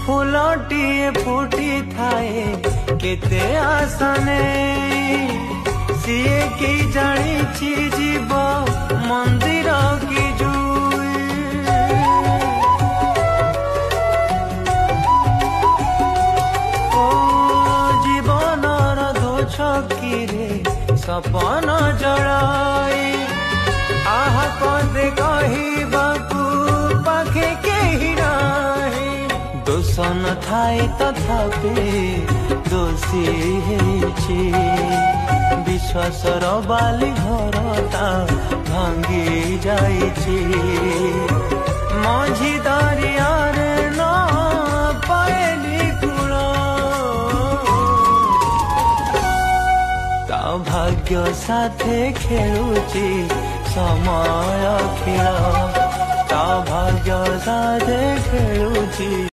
फूलटिए फुटी थाए केते आसने सीए की जानी जीव मंदिर की जुई ओ जीवनर दो छकीरे सपन जड़ाई आहा कदे कहबाकू पाखे केही नाही दोष न थाई तथापि दोषी हेछि विश्वासर बाली घरटा भांगी जाइछि मझी दरियार न पाएली कूल ता भाग्य साथे खेलुछि समय खेल ता भाग्य साथे खेलुछि।